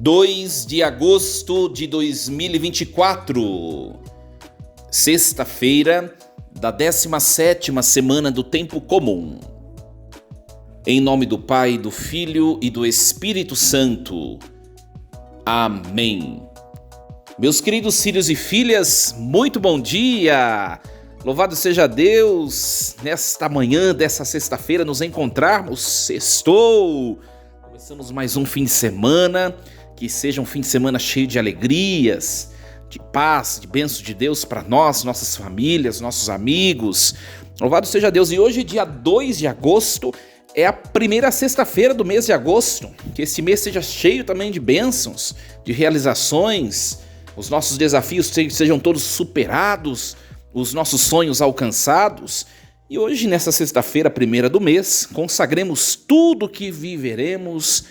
2 de agosto de 2024, sexta-feira da 17ª semana do Tempo Comum. Em nome do Pai, do Filho e do Espírito Santo. Amém. Meus queridos filhos e filhas, muito bom dia! Louvado seja Deus, nesta manhã dessa sexta-feira nos encontrarmos. Sextou! Começamos mais um fim de semana, que seja um fim de semana cheio de alegrias, de paz, de bênção de Deus para nós, nossas famílias, nossos amigos. Louvado seja Deus! E hoje, dia 2 de agosto, é a primeira sexta-feira do mês de agosto. Que esse mês seja cheio também de bênçãos, de realizações, os nossos desafios sejam todos superados, os nossos sonhos alcançados. E hoje, nessa sexta-feira, primeira do mês, consagremos tudo que viveremos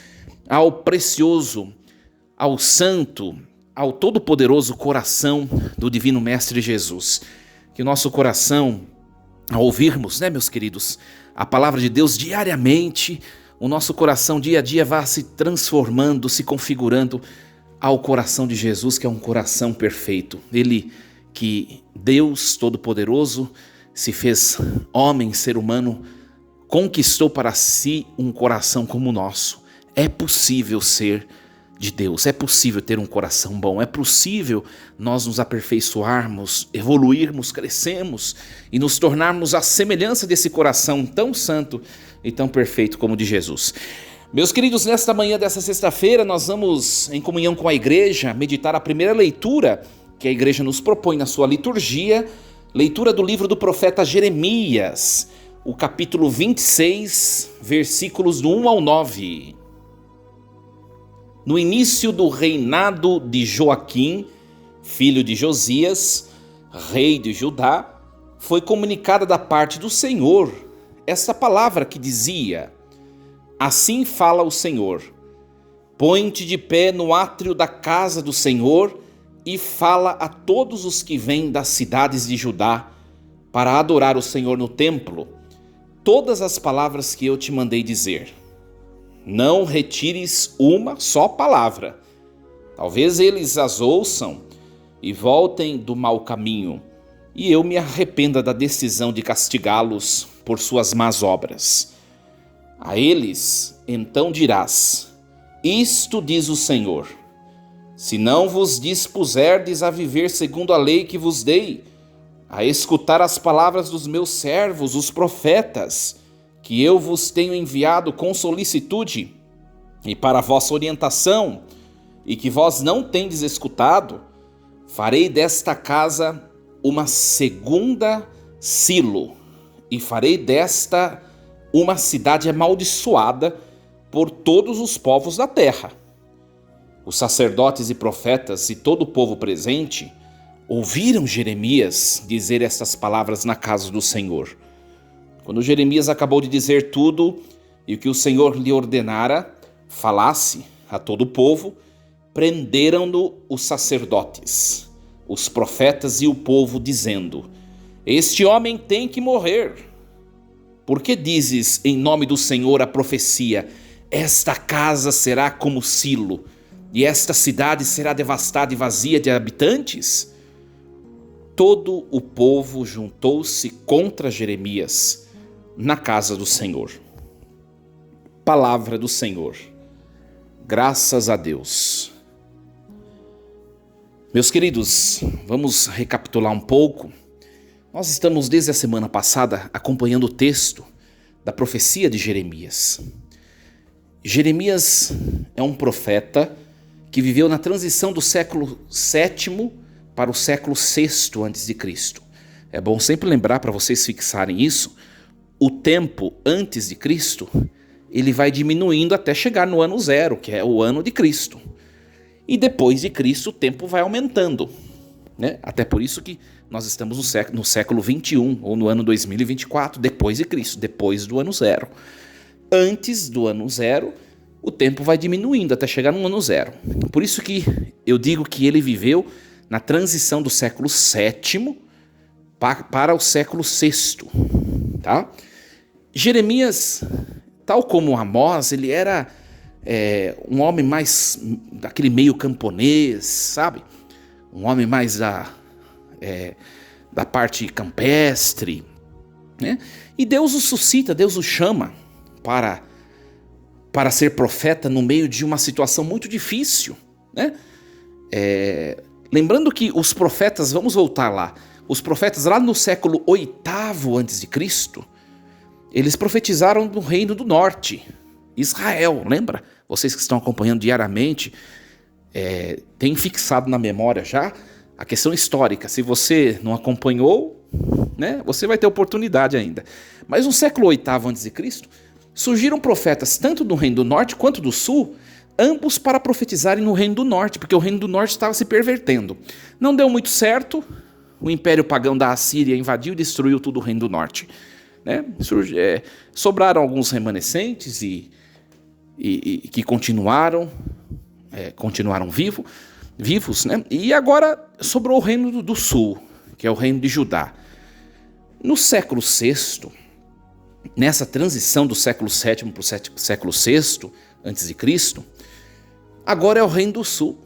ao precioso, ao santo, ao todo-poderoso coração do Divino Mestre Jesus. Que o nosso coração, ao ouvirmos, meus queridos, a palavra de Deus diariamente, o nosso coração dia a dia vá se transformando, se configurando ao coração de Jesus, que é um coração perfeito. Ele que Deus Todo-Poderoso se fez homem, ser humano, conquistou para si um coração como o nosso. É possível ser de Deus, é possível ter um coração bom, é possível nós nos aperfeiçoarmos, evoluirmos, crescermos e nos tornarmos à semelhança desse coração tão santo e tão perfeito como o de Jesus. Meus queridos, nesta manhã dessa sexta-feira nós vamos, em comunhão com a igreja, meditar a primeira leitura que a igreja nos propõe na sua liturgia, leitura do livro do profeta Jeremias, o capítulo 26, versículos do 1 ao 9. No início do reinado de Joaquim, filho de Josias, rei de Judá, foi comunicada da parte do Senhor essa palavra que dizia: assim fala o Senhor, põe-te de pé no átrio da casa do Senhor e fala a todos os que vêm das cidades de Judá para adorar o Senhor no templo, todas as palavras que eu te mandei dizer. Não retires uma só palavra. Talvez eles as ouçam e voltem do mau caminho, e eu me arrependa da decisão de castigá-los por suas más obras. A eles então dirás: isto diz o Senhor: se não vos dispuserdes a viver segundo a lei que vos dei, a escutar as palavras dos meus servos, os profetas, que eu vos tenho enviado com solicitude e para vossa orientação, e que vós não tendes escutado, farei desta casa uma segunda Silo, e farei desta uma cidade amaldiçoada por todos os povos da terra. Os sacerdotes e profetas e todo o povo presente ouviram Jeremias dizer estas palavras na casa do Senhor. Quando Jeremias acabou de dizer tudo e o que o Senhor lhe ordenara falasse a todo o povo, prenderam-no os sacerdotes, os profetas e o povo, dizendo: este homem tem que morrer. Por que dizes em nome do Senhor a profecia: esta casa será como Silo, e esta cidade será devastada e vazia de habitantes? Todo o povo juntou-se contra Jeremias na casa do Senhor. Palavra do Senhor. Graças a Deus. Meus queridos, vamos recapitular um pouco. Nós estamos desde a semana passada acompanhando o texto da profecia de Jeremias. Jeremias é um profeta que viveu na transição do século VII para o século VI a.C. É bom sempre lembrar, para vocês fixarem isso, o tempo antes de Cristo, ele vai diminuindo até chegar no ano 0, que é o ano de Cristo. E depois de Cristo o tempo vai aumentando, Até por isso que nós estamos no século 21, ou no ano 2024, depois de Cristo, depois do ano 0. Antes do ano 0, o tempo vai diminuindo até chegar no ano 0. Por isso que eu digo que ele viveu na transição do século VII para o século VI, tá? Jeremias, tal como Amós, ele era um homem mais daquele meio camponês, sabe? Um homem mais da parte campestre, né? E Deus o suscita, Deus o chama para ser profeta no meio de uma situação muito difícil, né? Lembrando que os profetas, vamos voltar lá, os profetas lá no século VIII a.C., eles profetizaram do reino do norte, Israel, lembra? Vocês que estão acompanhando diariamente, têm fixado na memória já a questão histórica. Se você não acompanhou, né, você vai ter oportunidade ainda. Mas no século VIII a.C., surgiram profetas tanto do reino do norte quanto do sul, ambos para profetizarem no reino do norte, porque o reino do norte estava se pervertendo. Não deu muito certo, o império pagão da Assíria invadiu e destruiu todo o reino do norte, né? Sobraram alguns remanescentes e que continuaram vivos, né? E agora sobrou o reino do sul, que é o reino de Judá. No século VI, nessa transição do século VII para o século VI a.C., agora é o reino do sul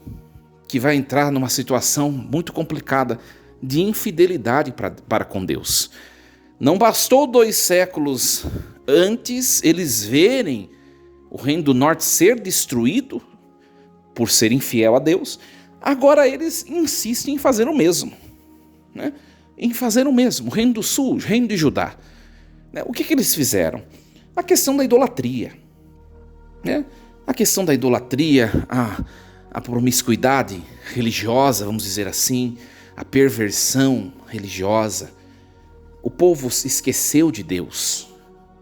que vai entrar numa situação muito complicada de infidelidade para com Deus. Não bastou 2 séculos antes eles verem o reino do norte ser destruído por ser infiel a Deus, agora eles insistem em fazer o mesmo, né? Em fazer o mesmo, o reino do sul, o reino de Judá. O que eles fizeram? A questão da idolatria, né? A questão da idolatria, a promiscuidade religiosa, vamos dizer assim, a perversão religiosa. O povo se esqueceu de Deus,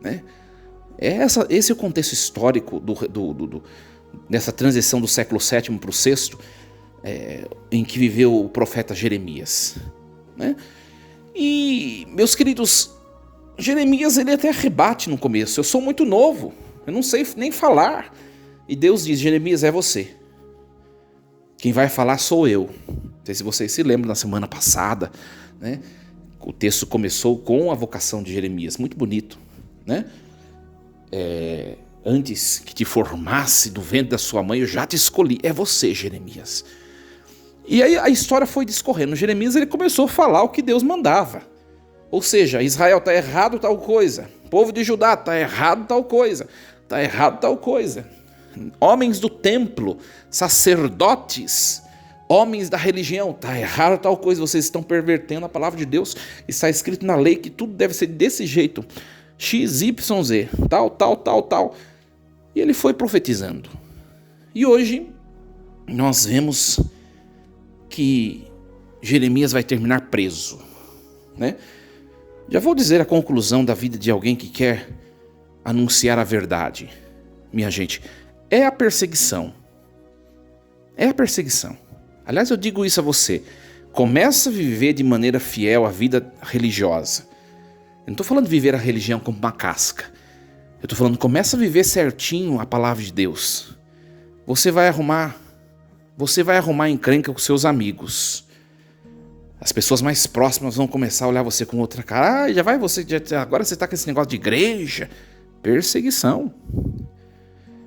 né? Esse é o contexto histórico dessa transição do século VII para o VI, em que viveu o profeta Jeremias, né? E, meus queridos, Jeremias ele até rebate no começo: eu sou muito novo, eu não sei nem falar. E Deus diz: Jeremias, é você. Quem vai falar sou eu. Não sei se vocês se lembram, na semana passada, né? O texto começou com a vocação de Jeremias, muito bonito, né? Antes que te formasse do ventre da sua mãe, eu já te escolhi. É você, Jeremias. E aí a história foi discorrendo. Jeremias ele começou a falar o que Deus mandava. Ou seja, Israel está errado tal coisa. Povo de Judá está errado tal coisa. Está errado tal coisa. Homens do templo, sacerdotes, homens da religião, está errado tal coisa. Vocês estão pervertendo a palavra de Deus. Está escrito na lei que tudo deve ser desse jeito. X, Y, Z, tal. E ele foi profetizando. E hoje nós vemos que Jeremias vai terminar preso, né? Já vou dizer a conclusão da vida de alguém que quer anunciar a verdade, minha gente. É a perseguição. É a perseguição. Aliás, eu digo isso a você. Começa a viver de maneira fiel a vida religiosa. Eu não estou falando de viver a religião como uma casca. Eu estou falando, começa a viver certinho a palavra de Deus. Você vai arrumar encrenca com seus amigos. As pessoas mais próximas vão começar a olhar você com outra cara. Agora você está com esse negócio de igreja. Perseguição.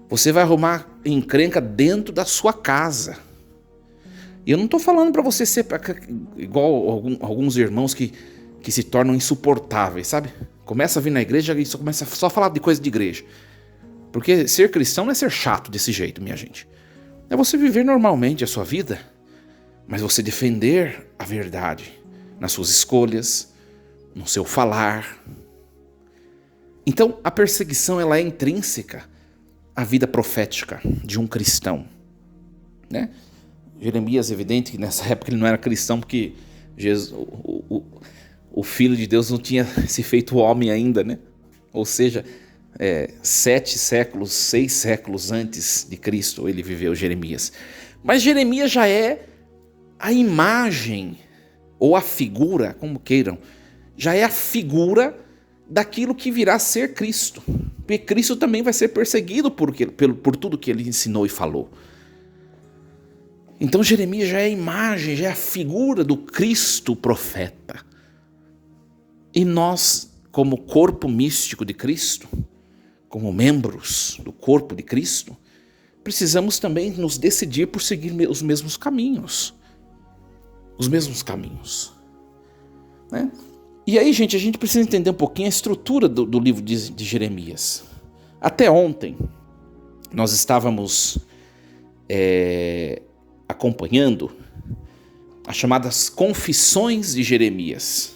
Você vai arrumar encrenca dentro da sua casa. E eu não estou falando para você ser igual alguns irmãos que se tornam insuportáveis, sabe? Começa a vir na igreja e começa só a falar de coisa de igreja. Porque ser cristão não é ser chato desse jeito, minha gente. É você viver normalmente a sua vida, mas você defender a verdade nas suas escolhas, no seu falar. Então, a perseguição ela é intrínseca à vida profética de um cristão, né? Jeremias, evidente que nessa época ele não era cristão, porque o Filho de Deus não tinha se feito homem ainda, né? Ou seja, 6 séculos antes de Cristo ele viveu Jeremias. Mas Jeremias já é a imagem, ou a figura, como queiram, já é a figura daquilo que virá a ser Cristo. Porque Cristo também vai ser perseguido por tudo que ele ensinou e falou. Então Jeremias já é a imagem, já é a figura do Cristo profeta. E nós, como corpo místico de Cristo, como membros do corpo de Cristo, precisamos também nos decidir por seguir os mesmos caminhos. Os mesmos caminhos. Né? E aí, gente, a gente precisa entender um pouquinho a estrutura do livro de Jeremias. Até ontem, nós estávamos acompanhando as chamadas Confissões de Jeremias,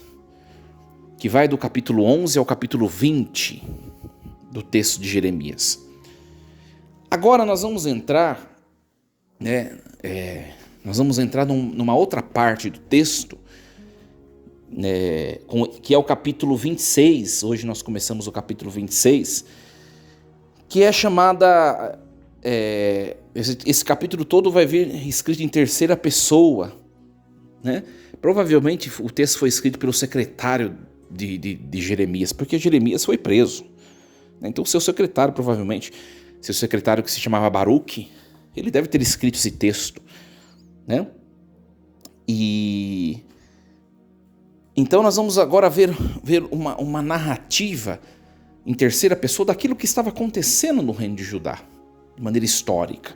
que vai do capítulo 11 ao capítulo 20 do texto de Jeremias. Agora nós vamos entrar, numa outra parte do texto, que é o capítulo 26, hoje nós começamos o capítulo 26, que é chamada, esse capítulo todo vai vir escrito em terceira pessoa, né? Provavelmente o texto foi escrito pelo secretário de Jeremias, porque Jeremias foi preso, né? Então seu secretário, provavelmente, seu secretário que se chamava Baruque, ele deve ter escrito esse texto, né? E então nós vamos agora ver uma narrativa em terceira pessoa daquilo que estava acontecendo no reino de Judá, de maneira histórica.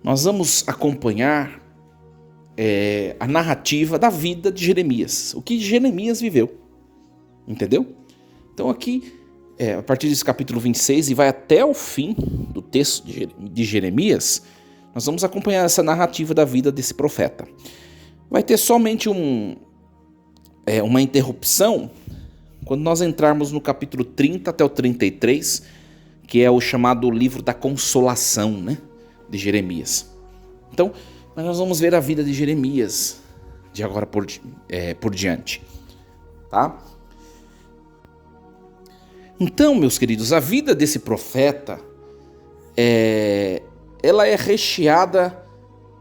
Nós vamos acompanhar a narrativa da vida de Jeremias, o que Jeremias viveu, entendeu? Então aqui, a partir desse capítulo 26 e vai até o fim do texto de Jeremias, nós vamos acompanhar essa narrativa da vida desse profeta. Vai ter somente uma interrupção quando nós entrarmos no capítulo 30 até o 33, que é o chamado livro da consolação, né, de Jeremias. Então, nós vamos ver a vida de Jeremias de agora por diante, tá? Então, meus queridos, a vida desse profeta ela é recheada,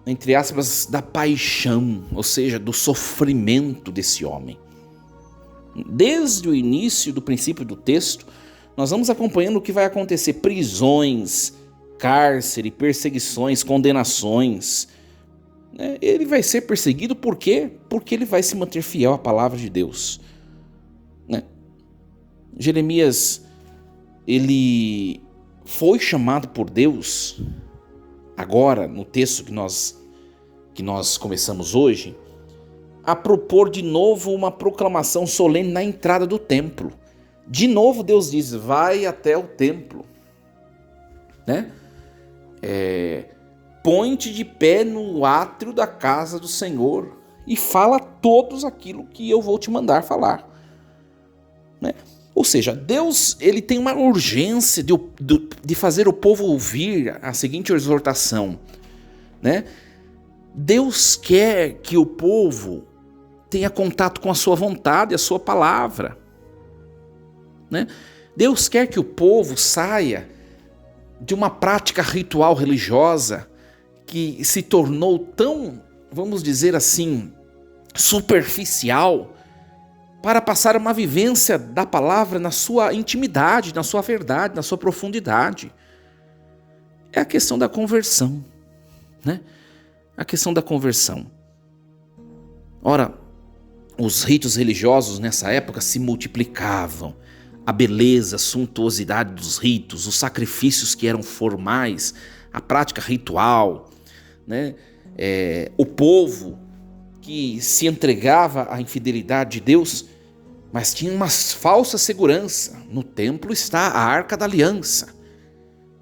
entre aspas, da paixão, ou seja, do sofrimento desse homem. Desde o início, do princípio do texto, nós vamos acompanhando o que vai acontecer: prisões, cárcere, perseguições, condenações. Ele vai ser perseguido por quê? Porque ele vai se manter fiel à palavra de Deus. Jeremias, ele foi chamado por Deus, agora no texto que nós começamos hoje, a propor de novo uma proclamação solene na entrada do templo. De novo Deus diz: vai até o templo, né? Põe-te de pé no átrio da casa do Senhor e fala todos aquilo que eu vou te mandar falar, né? Ou seja, Deus, ele tem uma urgência de fazer o povo ouvir a seguinte exortação, né? Deus quer que o povo tenha contato com a sua vontade, a sua palavra, né? Deus quer que o povo saia de uma prática ritual religiosa que se tornou tão, vamos dizer assim, superficial, para passar uma vivência da palavra na sua intimidade, na sua verdade, na sua profundidade. É a questão da conversão, né? A questão da conversão. Ora, os ritos religiosos nessa época se multiplicavam. A beleza, a suntuosidade dos ritos, os sacrifícios que eram formais, a prática ritual, né? O povo que se entregava à infidelidade de Deus, mas tinha uma falsa segurança. No templo está a Arca da Aliança.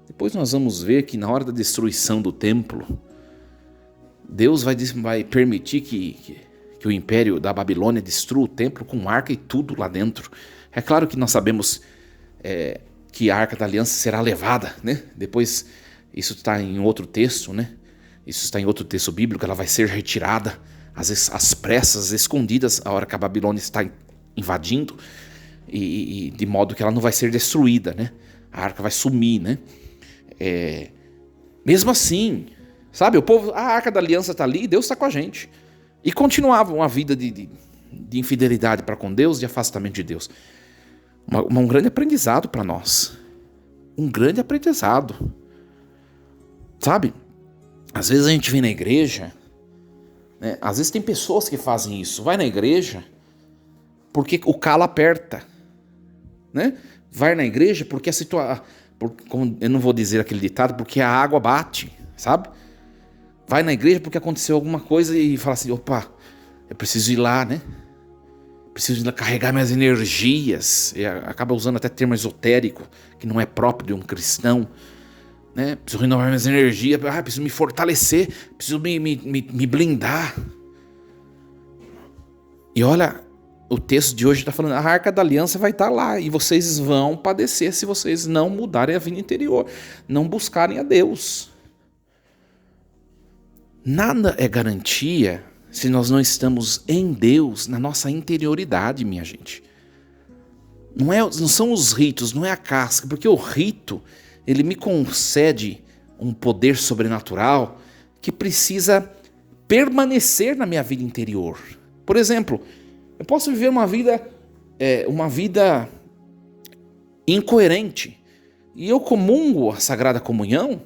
Depois nós vamos ver que na hora da destruição do templo, Deus vai permitir que o império da Babilônia destrua o templo com arca e tudo lá dentro. É claro que nós sabemos que a Arca da Aliança será levada, né? Depois, isso está em outro texto, né? Isso está em outro texto bíblico, ela vai ser retirada, às vezes às pressas, escondidas, a hora que a Babilônia está invadindo, e de modo que ela não vai ser destruída, né? A arca vai sumir, né? Mesmo assim, sabe, o povo, a Arca da Aliança está ali, Deus está com a gente. E continuavam uma vida de infidelidade para com Deus, de afastamento de Deus. Um grande aprendizado para nós. Um grande aprendizado. Sabe? Às vezes a gente vem na igreja, né? Às vezes tem pessoas que fazem isso. Vai na igreja porque o calo aperta, né? Vai na igreja porque eu não vou dizer aquele ditado, porque a água bate, sabe? Vai na igreja porque aconteceu alguma coisa e fala assim, opa, eu preciso ir lá, né? Preciso ir lá carregar minhas energias. E acaba usando até termo esotérico, que não é próprio de um cristão, né? Preciso renovar minhas energias, preciso me fortalecer, preciso me blindar. E olha, o texto de hoje está falando, a Arca da Aliança vai estar lá e vocês vão padecer se vocês não mudarem a vida interior, não buscarem a Deus. Nada é garantia se nós não estamos em Deus, na nossa interioridade, minha gente. Não são os ritos, não é a casca, porque o rito, ele me concede um poder sobrenatural que precisa permanecer na minha vida interior. Por exemplo, eu posso viver uma vida incoerente e eu comungo a Sagrada Comunhão.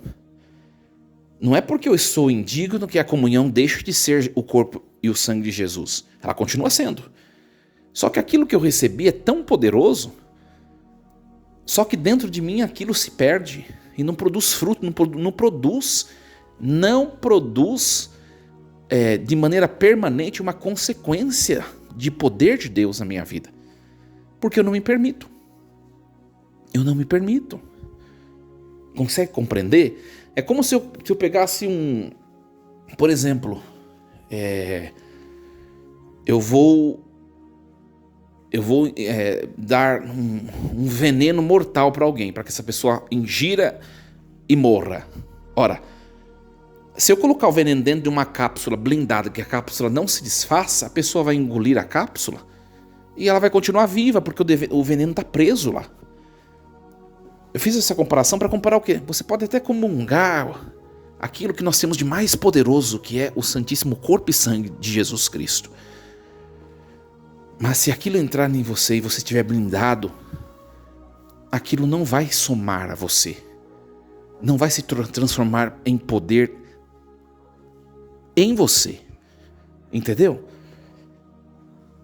Não é porque eu sou indigno que a comunhão deixe de ser o corpo e o sangue de Jesus. Ela continua sendo. Só que aquilo que eu recebi é tão poderoso, só que dentro de mim aquilo se perde e não produz fruto, não produz de maneira permanente uma consequência de poder de Deus na minha vida. Porque eu não me permito. Eu não me permito. Consegue compreender? É como se eu pegasse por exemplo, eu vou dar um veneno mortal para alguém, para que essa pessoa ingira e morra. Ora, se eu colocar o veneno dentro de uma cápsula blindada, que a cápsula não se desfaça, a pessoa vai engolir a cápsula e ela vai continuar viva, porque o veneno está preso lá. Eu fiz essa comparação para comparar o quê? Você pode até comungar aquilo que nós temos de mais poderoso, que é o Santíssimo Corpo e Sangue de Jesus Cristo. Mas se aquilo entrar em você e você estiver blindado, aquilo não vai somar a você. Não vai se transformar em poder em você. Entendeu?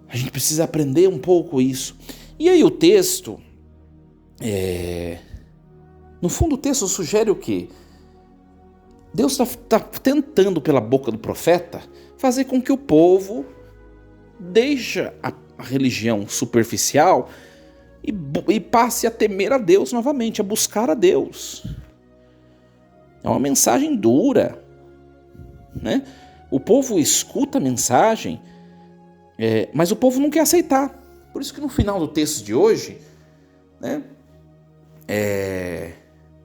A gente precisa aprender um pouco isso. E aí o texto... No fundo, o texto sugere o quê? Deus está tentando, pela boca do profeta, fazer com que o povo deixe a religião superficial e passe a temer a Deus novamente, a buscar a Deus. É uma mensagem dura, né? O povo escuta a mensagem, mas o povo não quer aceitar. Por isso que no final do texto de hoje, né?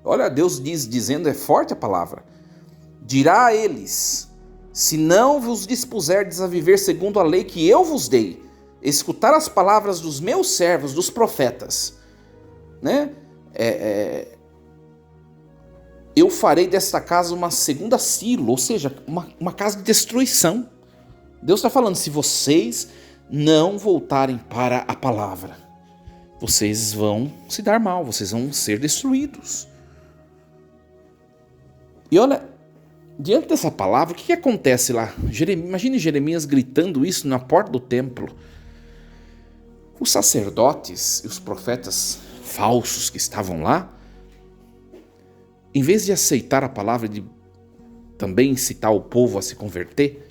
Olha, Deus dizendo, é forte a palavra. Dirá a eles, se não vos dispuserdes a viver segundo a lei que eu vos dei, escutar as palavras dos meus servos, dos profetas, né? Eu farei desta casa uma segunda Silo, ou seja, uma casa de destruição. Deus está falando, se vocês não voltarem para a palavra, vocês vão se dar mal, vocês vão ser destruídos. E olha, diante dessa palavra, o que acontece lá? Imagine Jeremias gritando isso na porta do templo. Os sacerdotes e os profetas falsos que estavam lá, em vez de aceitar a palavra, de também incitar o povo a se converter,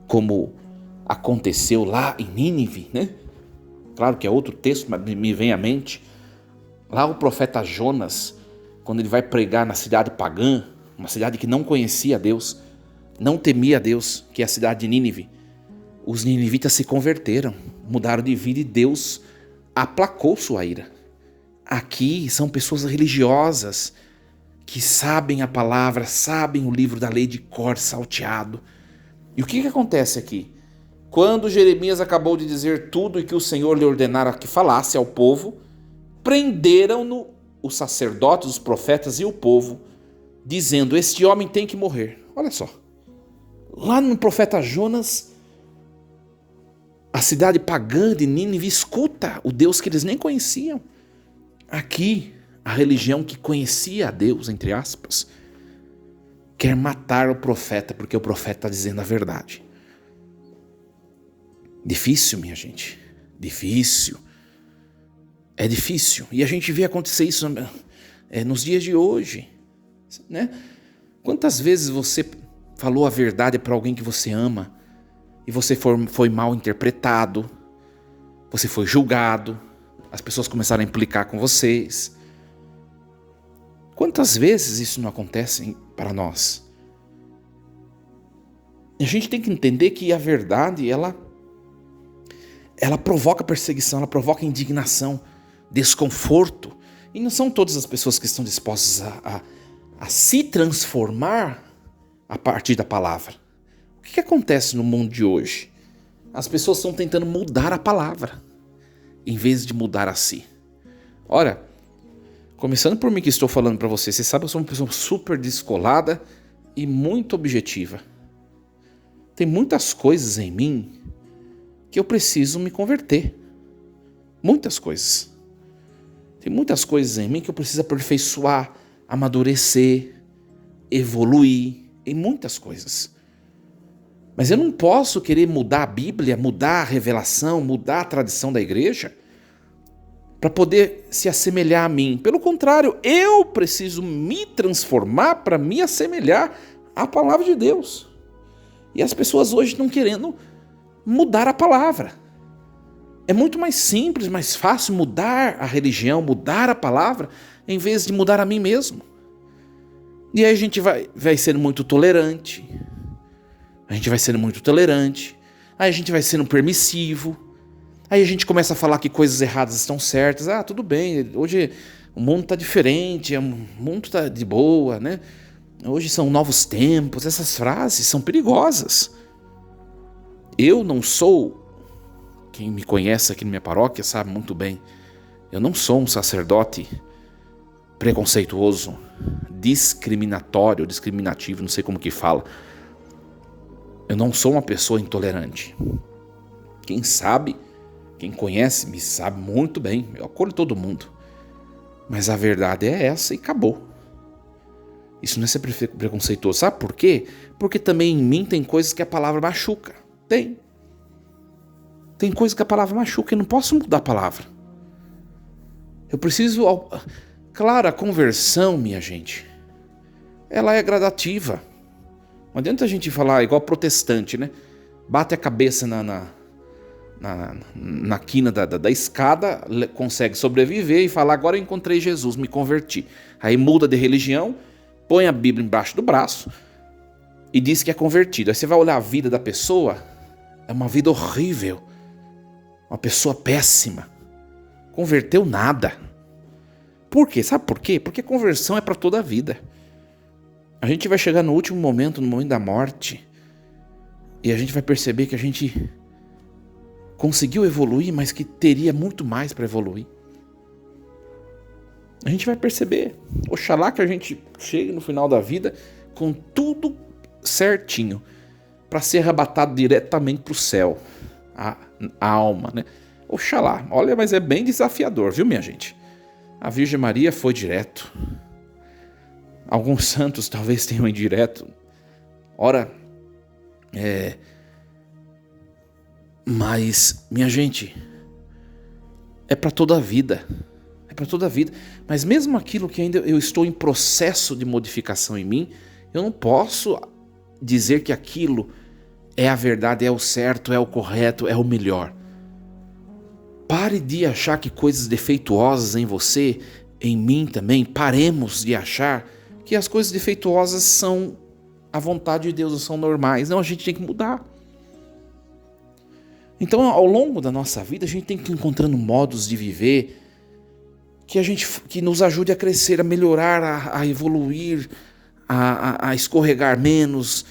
como aconteceu lá em Nínive, né? Claro que é outro texto, mas me vem à mente. Lá o profeta Jonas, quando ele vai pregar na cidade pagã, uma cidade que não conhecia Deus, não temia Deus, que é a cidade de Nínive, os ninivitas se converteram, mudaram de vida e Deus aplacou sua ira. Aqui são pessoas religiosas que sabem a palavra, sabem o livro da lei de cor salteado. E o que acontece aqui? Quando Jeremias acabou de dizer tudo e que o Senhor lhe ordenara que falasse ao povo, prenderam-no os sacerdotes, os profetas e o povo, dizendo, este homem tem que morrer. Olha só, lá no profeta Jonas, a cidade pagã de Nínive escuta o Deus que eles nem conheciam. Aqui, a religião que conhecia a Deus, entre aspas, quer matar o profeta, porque o profeta está dizendo a verdade. Difícil, minha gente, difícil. É difícil. E a gente vê acontecer isso nos dias de hoje, né? Quantas vezes você falou a verdade para alguém que você ama e você foi mal interpretado, você foi julgado, as pessoas começaram a implicar com vocês. Quantas vezes isso não acontece para nós? A gente tem que entender que a verdade, ela provoca perseguição, ela provoca indignação, desconforto. E não são todas as pessoas que estão dispostas a se transformar a partir da palavra. O que acontece no mundo de hoje? As pessoas estão tentando mudar a palavra, em vez de mudar a si. Ora, começando por mim que estou falando para você, você sabe que eu sou uma pessoa super descolada e muito objetiva. Tem muitas coisas em mim que eu preciso me converter. Muitas coisas. Tem muitas coisas em mim que eu preciso aperfeiçoar, amadurecer, evoluir, em muitas coisas. Mas eu não posso querer mudar a Bíblia, mudar a revelação, mudar a tradição da igreja para poder se assemelhar a mim. Pelo contrário, eu preciso me transformar para me assemelhar à palavra de Deus. E as pessoas hoje estão querendo mudar a palavra. É muito mais simples, mais fácil mudar a religião, mudar a palavra, em vez de mudar a mim mesmo. E aí a gente vai sendo muito tolerante. A gente vai sendo muito tolerante. Aí a gente vai sendo permissivo. Aí a gente começa a falar que coisas erradas estão certas. Ah, tudo bem, hoje o mundo está diferente, o mundo está de boa, né? Hoje são novos tempos. Essas frases são perigosas. Eu não sou, quem me conhece aqui na minha paróquia sabe muito bem, eu não sou um sacerdote preconceituoso, discriminatório, discriminativo, não sei como que fala. Eu não sou uma pessoa intolerante. Quem sabe, quem conhece me sabe muito bem, eu acolho todo mundo. Mas a verdade é essa e acabou. Isso não é ser preconceituoso. Sabe por quê? Porque também em mim tem coisas que a palavra machuca. Tem coisas que a palavra machuca e eu não posso mudar a palavra. Eu preciso... Claro, a conversão, minha gente, ela é gradativa. Não adianta a gente falar igual protestante, né? Bate a cabeça na quina da escada, consegue sobreviver e fala, agora eu encontrei Jesus, me converti. Aí muda de religião, põe a Bíblia embaixo do braço e diz que é convertido. Aí você vai olhar a vida da pessoa, é uma vida horrível. Uma pessoa péssima. Converteu nada. Por quê? Sabe por quê? Porque conversão é para toda a vida. A gente vai chegar no último momento, no momento da morte, e a gente vai perceber que a gente conseguiu evoluir, mas que teria muito mais para evoluir. A gente vai perceber. Oxalá que a gente chegue no final da vida com tudo certinho, para ser arrebatado diretamente para o céu. A alma, né? Oxalá. Olha, mas é bem desafiador, viu, minha gente? A Virgem Maria foi direto. Alguns santos talvez tenham ido direto. Ora, mas, minha gente, é para toda a vida. É para toda a vida. Mas mesmo aquilo que ainda eu estou em processo de modificação em mim, eu não posso dizer que aquilo é a verdade, é o certo, é o correto, é o melhor. Pare de achar que coisas defeituosas em você, em mim também, paremos de achar que as coisas defeituosas são a vontade de Deus, são normais. Não, a gente tem que mudar. Então, ao longo da nossa vida, a gente tem que ir encontrando modos de viver que nos ajude a crescer, a melhorar, a evoluir, a escorregar menos,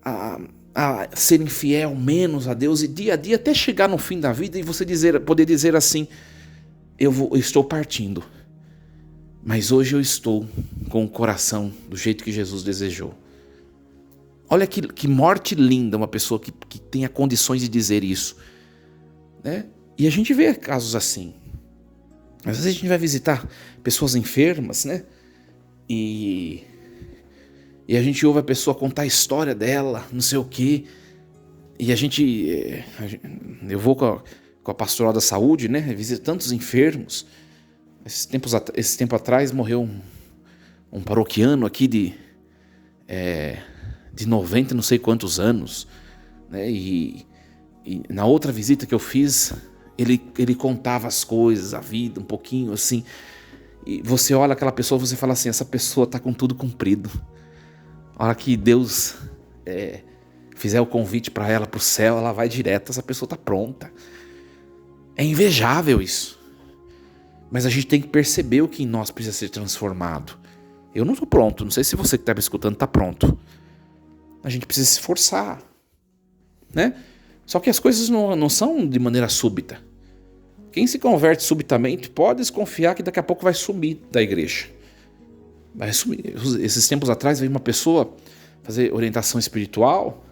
a ser infiel menos a Deus, e dia a dia até chegar no fim da vida e você poder dizer assim, eu estou partindo, mas hoje eu estou com o coração do jeito que Jesus desejou. Olha que morte linda uma pessoa que tenha condições de dizer isso, né? E a gente vê casos assim. Às vezes a gente vai visitar pessoas enfermas, né? E a gente ouve a pessoa contar a história dela, não sei o quê. E eu vou com a pastoral da saúde, né? Visito tantos enfermos. Esse tempo atrás morreu um paroquiano aqui de 90 não sei quantos anos, né? E na outra visita que eu fiz, ele contava as coisas, a vida, um pouquinho assim. E você olha aquela pessoa, você fala assim, essa pessoa está com tudo cumprido. A hora que Deus fizer o convite para ela, para o céu, ela vai direto, essa pessoa está pronta. É invejável isso. Mas a gente tem que perceber o que em nós precisa ser transformado. Eu não estou pronto, não sei se você que está me escutando está pronto. A gente precisa se esforçar, né? Só que as coisas não são de maneira súbita. Quem se converte subitamente pode desconfiar que daqui a pouco vai sumir da igreja. Vai sumir. Esses tempos atrás veio uma pessoa fazer orientação espiritual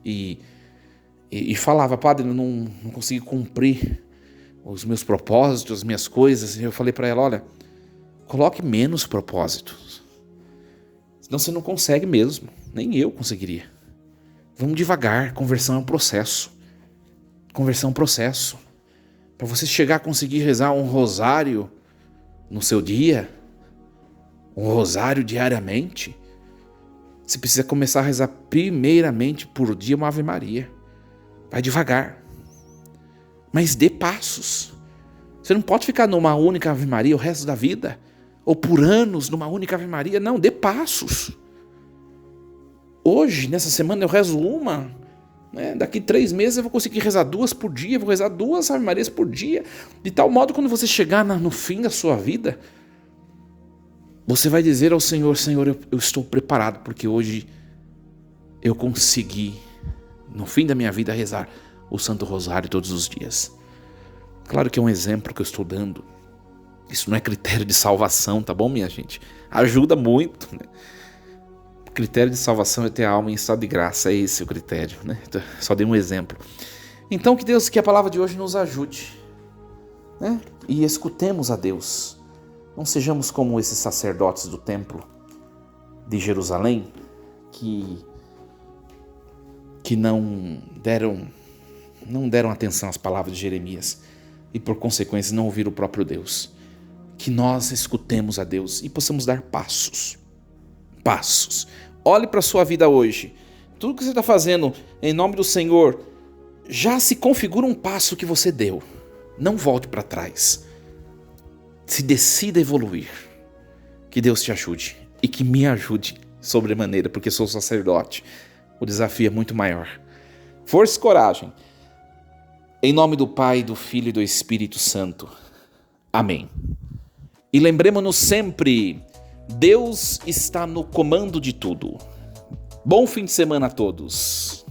e falava, padre, eu não consegui cumprir os meus propósitos, as minhas coisas. E eu falei para ela, olha, coloque menos propósitos. Senão você não consegue mesmo. Nem eu conseguiria. Vamos devagar, conversão é um processo. Conversão é um processo. Para você chegar a conseguir rezar um rosário no seu dia, um rosário diariamente, você precisa começar a rezar primeiramente por dia uma Ave Maria. Vai devagar. Mas dê passos. Você não pode ficar numa única Ave Maria o resto da vida, ou por anos numa única Ave Maria. Não, dê passos. Hoje, nessa semana, eu rezo uma. Né? Daqui 3 meses eu vou conseguir rezar 2 por dia, vou rezar 2 Ave Marias por dia. De tal modo, quando você chegar no fim da sua vida, você vai dizer ao Senhor, Senhor, eu estou preparado, porque hoje eu consegui, no fim da minha vida, rezar o Santo Rosário todos os dias. Claro que é um exemplo que eu estou dando. Isso não é critério de salvação, tá bom, minha gente? Ajuda muito, né? O critério de salvação é ter a alma em estado de graça, é esse o critério, né? Só dei um exemplo. Então que a palavra de hoje nos ajude, né? E escutemos a Deus. Não sejamos como esses sacerdotes do templo de Jerusalém que não deram atenção às palavras de Jeremias e por consequência não ouviram o próprio Deus. Que nós escutemos a Deus e possamos dar passos. Olhe para a sua vida hoje. Tudo que você está fazendo em nome do Senhor já se configura um passo que você deu. Não volte para trás. Se decida evoluir. Que Deus te ajude e que me ajude sobremaneira, porque sou sacerdote. O desafio é muito maior. Força e coragem. Em nome do Pai, do Filho e do Espírito Santo. Amém. E lembremos-nos sempre, Deus está no comando de tudo. Bom fim de semana a todos.